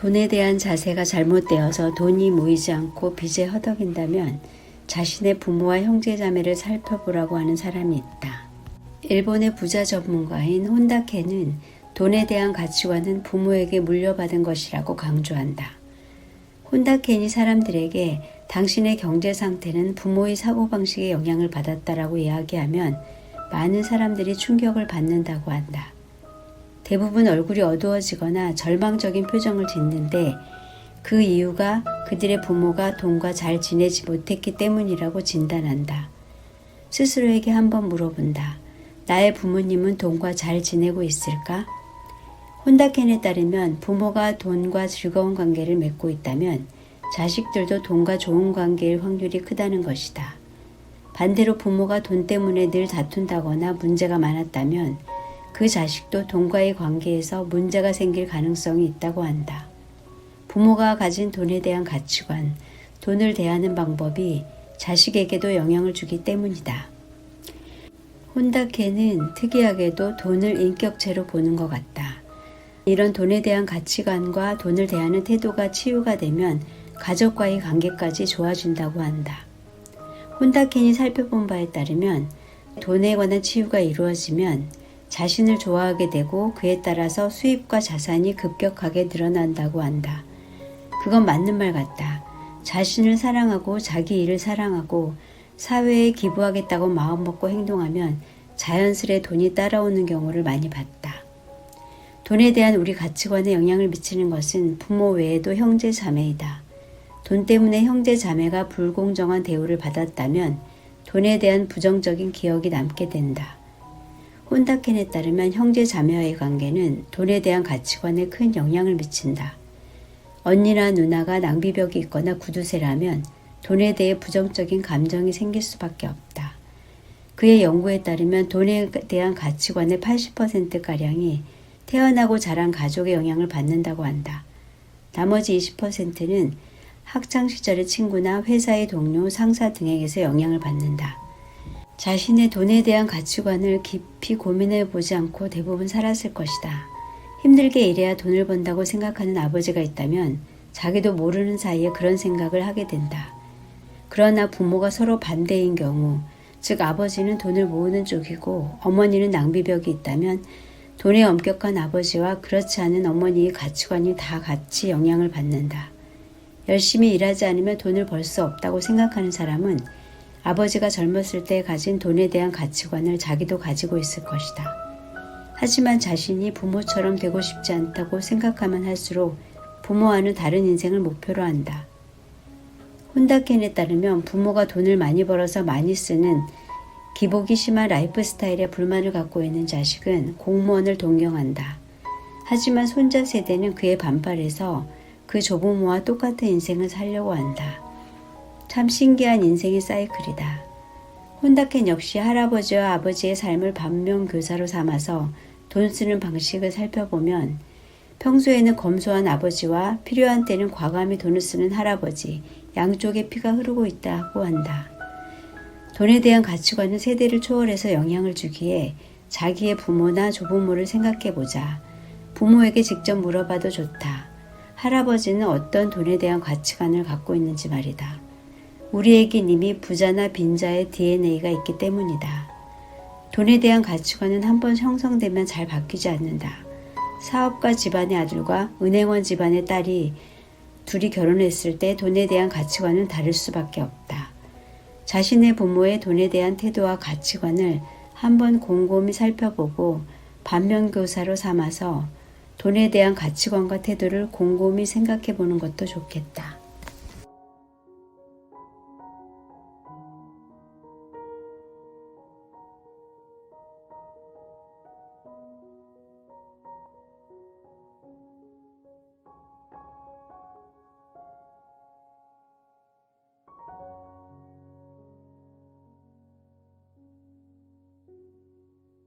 돈에 대한 자세가 잘못되어서 돈이 모이지 않고 빚에 허덕인다면 자신의 부모와 형제자매를 살펴보라고 하는 사람이 있다. 일본의 부자 전문가인 혼다케는 돈에 대한 가치관은 부모에게 물려받은 것이라고 강조한다. 혼다케는 사람들에게 당신의 경제 상태는 부모의 사고방식에 영향을 받았다라고 이야기하면 많은 사람들이 충격을 받는다고 한다. 대부분 얼굴이 어두워지거나 절망적인 표정을 짓는데 그 이유가 그들의 부모가 돈과 잘 지내지 못했기 때문이라고 진단한다. 스스로에게 한번 물어본다. 나의 부모님은 돈과 잘 지내고 있을까? 혼다켄에 따르면 부모가 돈과 즐거운 관계를 맺고 있다면 자식들도 돈과 좋은 관계일 확률이 크다는 것이다. 반대로 부모가 돈 때문에 늘 다툰다거나 문제가 많았다면 그 자식도 돈과의 관계에서 문제가 생길 가능성이 있다고 한다. 부모가 가진 돈에 대한 가치관, 돈을 대하는 방법이 자식에게도 영향을 주기 때문이다. 혼다케는 특이하게도 돈을 인격체로 보는 것 같다. 이런 돈에 대한 가치관과 돈을 대하는 태도가 치유가 되면 가족과의 관계까지 좋아진다고 한다. 혼다켄이 살펴본 바에 따르면 돈에 관한 치유가 이루어지면 자신을 좋아하게 되고 그에 따라서 수입과 자산이 급격하게 늘어난다고 한다. 그건 맞는 말 같다. 자신을 사랑하고 자기 일을 사랑하고 사회에 기부하겠다고 마음먹고 행동하면 자연스레 돈이 따라오는 경우를 많이 봤다. 돈에 대한 우리 가치관에 영향을 미치는 것은 부모 외에도 형제 자매이다. 돈 때문에 형제 자매가 불공정한 대우를 받았다면 돈에 대한 부정적인 기억이 남게 된다. 혼다켄에 따르면 형제 자매와의 관계는 돈에 대한 가치관에 큰 영향을 미친다. 언니나 누나가 낭비벽이 있거나 구두쇠라면 돈에 대해 부정적인 감정이 생길 수밖에 없다. 그의 연구에 따르면 돈에 대한 가치관의 80%가량이 태어나고 자란 가족의 영향을 받는다고 한다. 나머지 20%는 학창시절의 친구나 회사의 동료, 상사 등에게서 영향을 받는다. 자신의 돈에 대한 가치관을 깊이 고민해 보지 않고 대부분 살았을 것이다. 힘들게 일해야 돈을 번다고 생각하는 아버지가 있다면 자기도 모르는 사이에 그런 생각을 하게 된다. 그러나 부모가 서로 반대인 경우, 즉 아버지는 돈을 모으는 쪽이고 어머니는 낭비벽이 있다면 돈에 엄격한 아버지와 그렇지 않은 어머니의 가치관이 다 같이 영향을 받는다. 열심히 일하지 않으면 돈을 벌 수 없다고 생각하는 사람은 아버지가 젊었을 때 가진 돈에 대한 가치관을 자기도 가지고 있을 것이다. 하지만 자신이 부모처럼 되고 싶지 않다고 생각하면 할수록 부모와는 다른 인생을 목표로 한다. 혼다켄에 따르면 부모가 돈을 많이 벌어서 많이 쓰는 기복이 심한 라이프 스타일에 불만을 갖고 있는 자식은 공무원을 동경한다. 하지만 손자 세대는 그에 반발해서 그 조부모와 똑같은 인생을 살려고 한다. 참 신기한 인생의 사이클이다. 혼다켄 역시 할아버지와 아버지의 삶을 반면교사로 삼아서 돈 쓰는 방식을 살펴보면 평소에는 검소한 아버지와 필요한 때는 과감히 돈을 쓰는 할아버지, 양쪽의 피가 흐르고 있다고 한다. 돈에 대한 가치관은 세대를 초월해서 영향을 주기에 자기의 부모나 조부모를 생각해보자. 부모에게 직접 물어봐도 좋다. 할아버지는 어떤 돈에 대한 가치관을 갖고 있는지 말이다. 우리에겐 이미 부자나 빈자의 DNA가 있기 때문이다. 돈에 대한 가치관은 한번 형성되면 잘 바뀌지 않는다. 사업가 집안의 아들과 은행원 집안의 딸이 둘이 결혼했을 때 돈에 대한 가치관은 다를 수밖에 없다. 자신의 부모의 돈에 대한 태도와 가치관을 한번 곰곰이 살펴보고 반면교사로 삼아서 돈에 대한 가치관과 태도를 곰곰이 생각해 보는 것도 좋겠다.